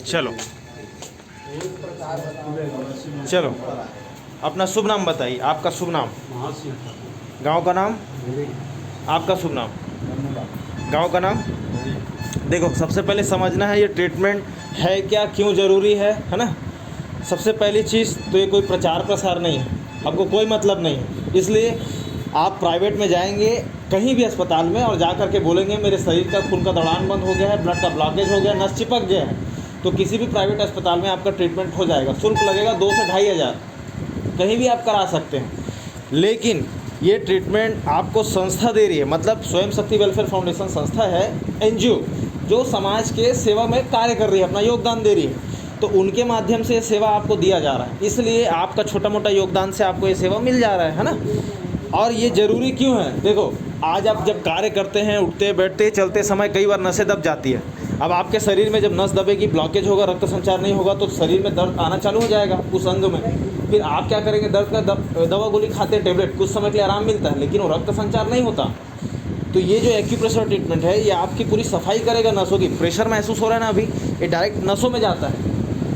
चलो चलो, अपना शुभ नाम बताइए। आपका शुभ नाम, गांव का नाम, आपका शुभ नाम, गांव का नाम। देखो, सबसे पहले समझना है ये ट्रीटमेंट है क्या, क्यों ज़रूरी है ना। सबसे पहली चीज़ तो ये कोई प्रचार प्रसार नहीं है, आपको कोई मतलब नहीं है। इसलिए आप प्राइवेट में जाएंगे कहीं भी अस्पताल में और जा कर के बोलेंगे मेरे शरीर का खून का दौड़ान बंद हो गया है, ब्लड का ब्लॉकेज हो गया, नस चिपक गया है, तो किसी भी प्राइवेट अस्पताल में आपका ट्रीटमेंट हो जाएगा। शुल्क लगेगा 2 से 2,500, कहीं भी आप करा सकते हैं। लेकिन ये ट्रीटमेंट आपको संस्था दे रही है, मतलब स्वयं शक्ति वेलफेयर फाउंडेशन संस्था है, NGO, जो समाज के सेवा में कार्य कर रही है, अपना योगदान दे रही है। तो उनके माध्यम से सेवा आपको दिया जा रहा है, इसलिए आपका छोटा मोटा योगदान से आपको ये सेवा मिल जा रहा है ना। और ये ज़रूरी क्यों है? देखो, आज आप जब कार्य करते हैं, उठते बैठते चलते समय कई बार नसें दब जाती है। अब आपके शरीर में जब नस दबेगी, ब्लॉकेज होगा, रक्त संचार नहीं होगा, तो शरीर में दर्द आना चालू हो जाएगा उस अंग में। फिर आप क्या करेंगे? दर्द का दवा गोली खाते हैं, टेबलेट, कुछ समय के लिए आराम मिलता है, लेकिन वो रक्त संचार नहीं होता। तो ये जो एक्यूप्रेशर ट्रीटमेंट है, ये आपकी पूरी सफाई करेगा नसों की। प्रेशर महसूस हो रहा है ना अभी, ये डायरेक्ट नसों में जाता है।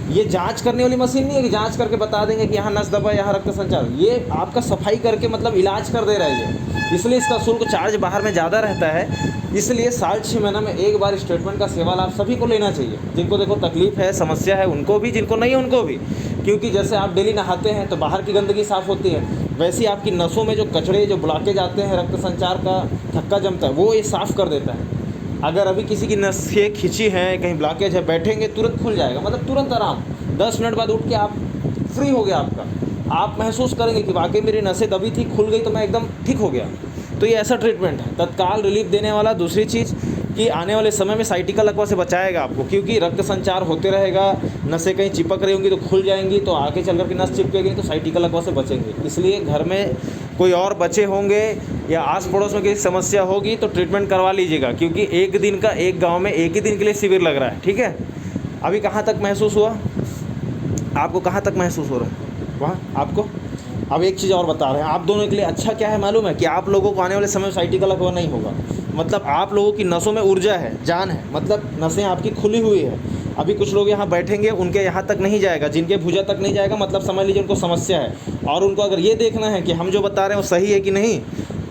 ये जांच करने वाली मशीन नहीं है कि जांच करके बता देंगे कि यहाँ नस दबा, यहाँ रक्त संचार। ये आपका सफाई करके मतलब इलाज कर दे रहा है ये। इसलिए इसका शुल्क चार्ज बाहर में ज़्यादा रहता है। इसलिए 6.5 महीना में एक बार इस ट्रीटमेंट का सेवा लाभ सभी को लेना चाहिए, जिनको देखो तकलीफ है, समस्या है, उनको भी, जिनको नहीं है उनको भी। क्योंकि जैसे आप डेली नहाते हैं तो बाहर की गंदगी साफ़ होती है, वैसे ही आपकी नसों में जो कचड़े, जो ब्लॉकेज आते हैं, रक्त संचार का थक्का जमता है, वो ये साफ़ कर देता है। अगर अभी किसी की नसें खिंची हैं, कहीं ब्लॉकेज है, बैठेंगे तुरंत खुल जाएगा, मतलब तुरंत आराम। 10 मिनट बाद उठ के आप फ्री हो गया आपका, आप महसूस करेंगे कि वाकई मेरी नसें दबी थी, खुल गई, तो मैं एकदम ठीक हो गया। तो ये ऐसा ट्रीटमेंट है, तत्काल रिलीफ देने वाला। दूसरी चीज़ कि आने वाले समय में साइटिका लकवा से बचाएगा आपको, क्योंकि रक्त संचार होते रहेगा, नसें कहीं चिपक रही होंगी तो खुल जाएंगी, तो आगे चल कर के नस चिपकेगी, तो साइटिका लकवा से बचेंगे। इसलिए घर में कोई और बच्चे होंगे या आस पड़ोस में किसी समस्या होगी तो ट्रीटमेंट करवा लीजिएगा, क्योंकि एक दिन का, एक गाँव में एक ही दिन के लिए शिविर लग रहा है, ठीक है। अभी कहाँ तक महसूस हुआ आपको, कहाँ तक महसूस हो रहा है वहाँ आपको? अब एक चीज़ और बता रहे हैं, आप दोनों के लिए अच्छा क्या है मालूम है? कि आप लोगों को आने वाले समय में साइटिका लकवा नहीं होगा। मतलब आप लोगों की नसों में ऊर्जा है, जान है, मतलब नसें आपकी खुली हुई है। अभी कुछ लोग यहाँ बैठेंगे, उनके यहाँ तक नहीं जाएगा, जिनके भुजा तक नहीं जाएगा, मतलब समझ लीजिए उनको समस्या है। और उनको अगर ये देखना है कि हम जो बता रहे हैं वो सही है कि नहीं,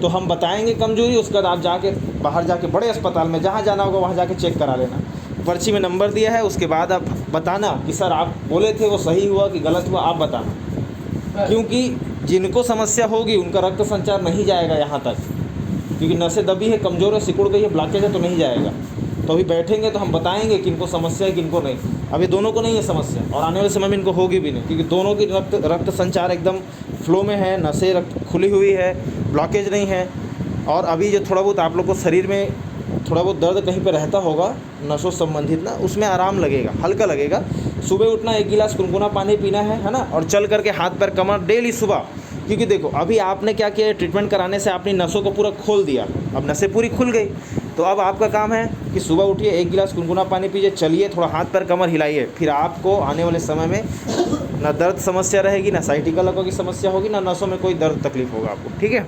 तो हम बताएंगे कमजोरी, उसके बाद आप जाके बाहर जाके बड़े अस्पताल में जहाँ जाना होगा वहाँ जाके चेक करा लेना। पर्ची में नंबर दिया है, उसके बाद आप बताना कि सर आप बोले थे वो सही हुआ कि गलत हुआ, आप बताना। क्योंकि जिनको समस्या होगी उनका रक्त संचार नहीं जाएगा यहाँ तक, क्योंकि नसें दबी है, कमज़ोर है, सिकुड़ गई है, ब्लॉकेज है, तो नहीं जाएगा। तो अभी बैठेंगे तो हम बताएंगे कि इनको समस्या है कि इनको नहीं। अभी दोनों को नहीं है समस्या, और आने वाले समय में इनको होगी भी नहीं, क्योंकि दोनों की रक्त संचार एकदम फ्लो में है, नसें रक्त खुली हुई है, ब्लॉकेज नहीं है। और अभी जो थोड़ा बहुत आप लोग को शरीर में थोड़ा बहुत दर्द कहीं पे रहता होगा नसों संबंधित ना, उसमें आराम लगेगा, हल्का लगेगा। सुबह उठना, 1 गिलास गुनगुना पानी पीना है ना, और चल करके हाथ पैर कमर डेली सुबह। क्योंकि देखो अभी आपने क्या किया, ट्रीटमेंट कराने से आपने नसों को पूरा खोल दिया, अब नसें पूरी खुल गई। तो अब आपका काम है कि सुबह उठिए, 1 गिलास गुनगुना पानी पीजिए, चलिए, थोड़ा हाथ पैर कमर हिलाइए। फिर आपको आने वाले समय में ना दर्द समस्या रहेगी, ना साइटिका लकवा की समस्या होगी, ना नसों में कोई दर्द तकलीफ होगा आपको, ठीक है।